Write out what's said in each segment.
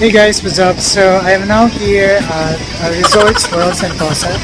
Hey guys, what's up? So I am now here at Resorts World Sentosa.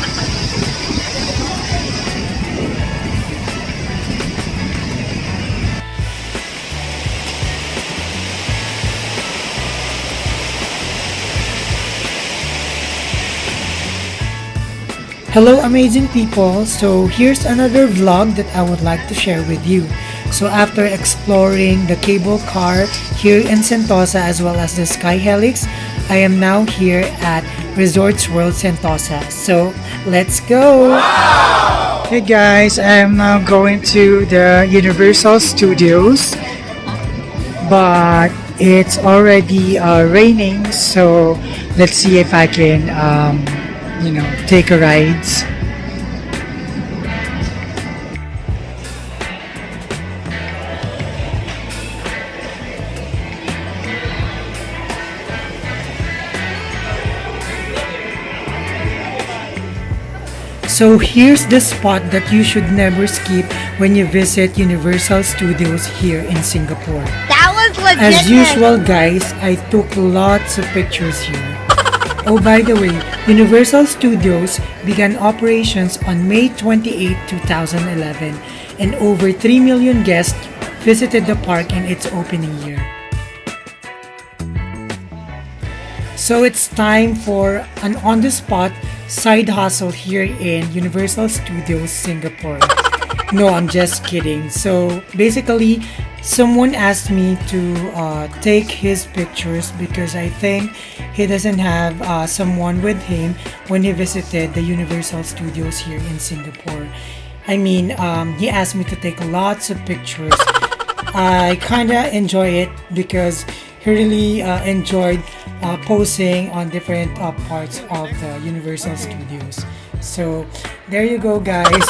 Hello amazing people! So here's another vlog that I would like to share with you. So after exploring the cable car here in Sentosa as well as the Sky Helix, I am now here at Resorts World Sentosa. So let's go! Hey guys, I am now going to the Universal Studios, but it's already raining, so let's see if I can take a rides. So here's the spot that you should never skip when you visit Universal Studios here in Singapore. That was legit. As usual guys, I took lots of pictures here. Oh, by the way, Universal Studios began operations on May 28, 2011, and over 3 million guests visited the park in its opening year. So it's time for an on-the-spot side hustle here in Universal Studios Singapore. No, I'm just kidding. So basically, someone asked me to take his pictures because I think he doesn't have someone with him when he visited the Universal Studios here in Singapore. I mean, he asked me to take lots of pictures. I kind of enjoy it because he really enjoyed posing on different parts of the Universal Studios. So there you go guys.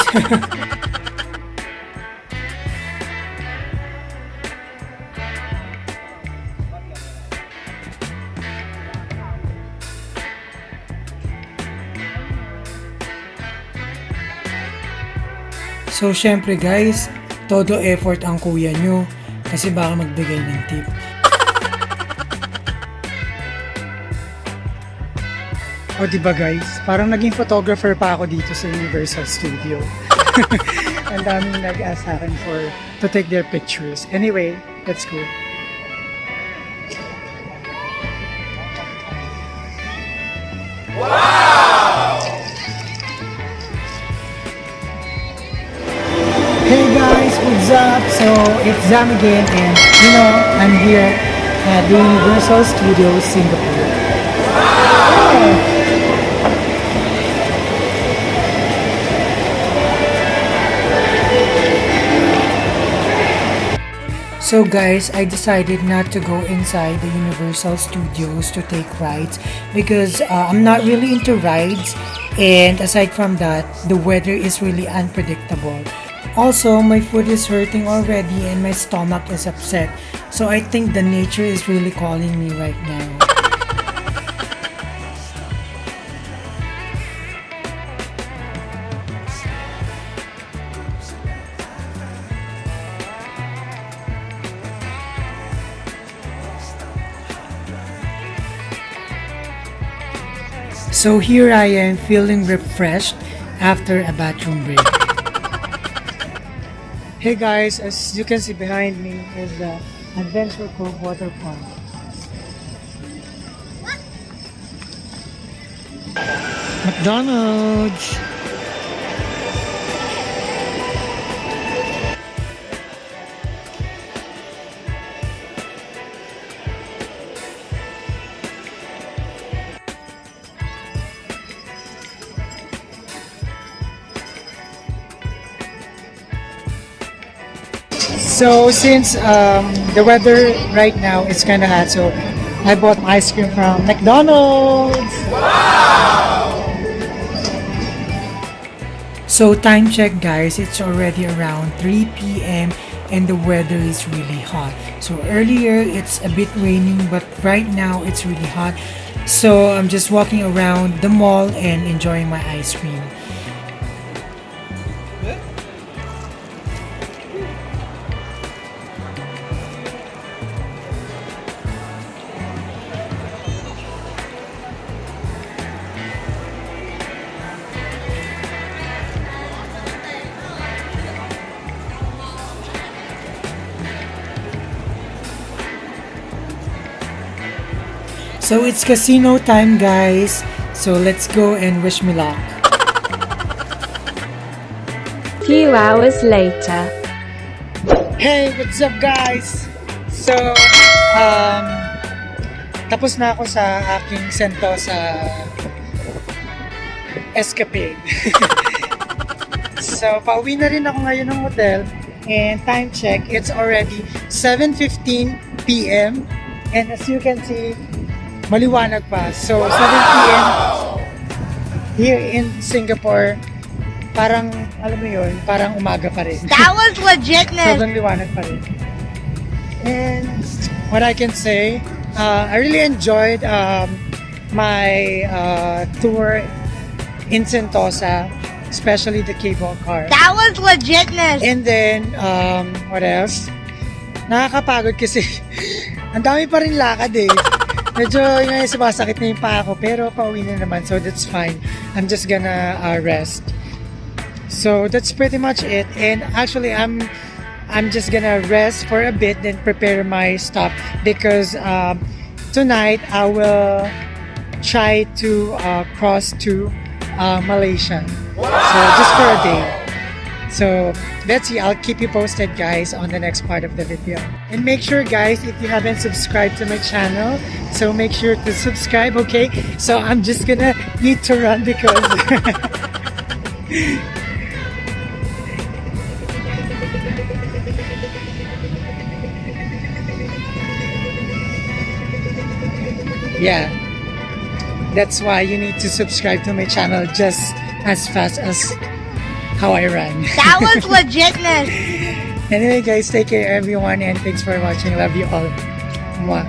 So syempre guys, todo effort ang kuya nyo kasi baka magbigay ng tip. O diba guys, parang naging photographer pa ako dito sa Universal Studio. Ang daming nag-ask sa akin to take their pictures. Anyway, let's go. Hey guys, what's up? So it's Zam again, and I'm here at the Universal Studios Singapore. So guys, I decided not to go inside the Universal Studios to take rides because I'm not really into rides, and aside from that, the weather is really unpredictable. Also, my foot is hurting already and my stomach is upset. So I think the nature is really calling me right now. So here I am feeling refreshed after a bathroom break. Hey guys, as you can see behind me is the Adventure Cove Water Park. McDonald's! So since the weather right now is kind of hot, so I bought ice cream from McDonald's. Wow! So time check guys, it's already around 3 p.m. and the weather is really hot. So earlier it's a bit raining, but right now it's really hot. So I'm just walking around the mall and enjoying my ice cream. So it's casino time, guys. So let's go and wish me luck. Few hours later. Hey, what's up, guys? So, tapos na ako sa aking Sentosa escapade. So, pauwi na rin ako ngayon ng hotel. And time check, it's already 7:15 p.m. And as you can see, maliwanag pa. So, 7 p.m. here in Singapore, parang, alam mo yun, parang umaga pa rin. That was legitness. Sobrang liwanag pa rin. And what I can say, I really enjoyed my tour in Sentosa, especially the cable car. That was legitness. And then, what else? Nakakapagod kasi ang dami pa rin lakad eh. Medyo yung sumasakit na yung paa ko, pero pauwi na naman, so that's fine. I'm just gonna rest. So that's pretty much it. And actually, I'm just gonna rest for a bit, then prepare my stuff because tonight I will try to cross to Malaysia. So just for a day. So let's see. I'll keep you posted, guys, on the next part of the video. And make sure, guys, if you haven't subscribed to my channel, so make sure to subscribe. Okay. So I'm just gonna need to run because. Yeah, that's why you need to subscribe to my channel just as fast as how I run. That was legitness. Anyway, guys, take care everyone and thanks for watching. Love you all. Mwah.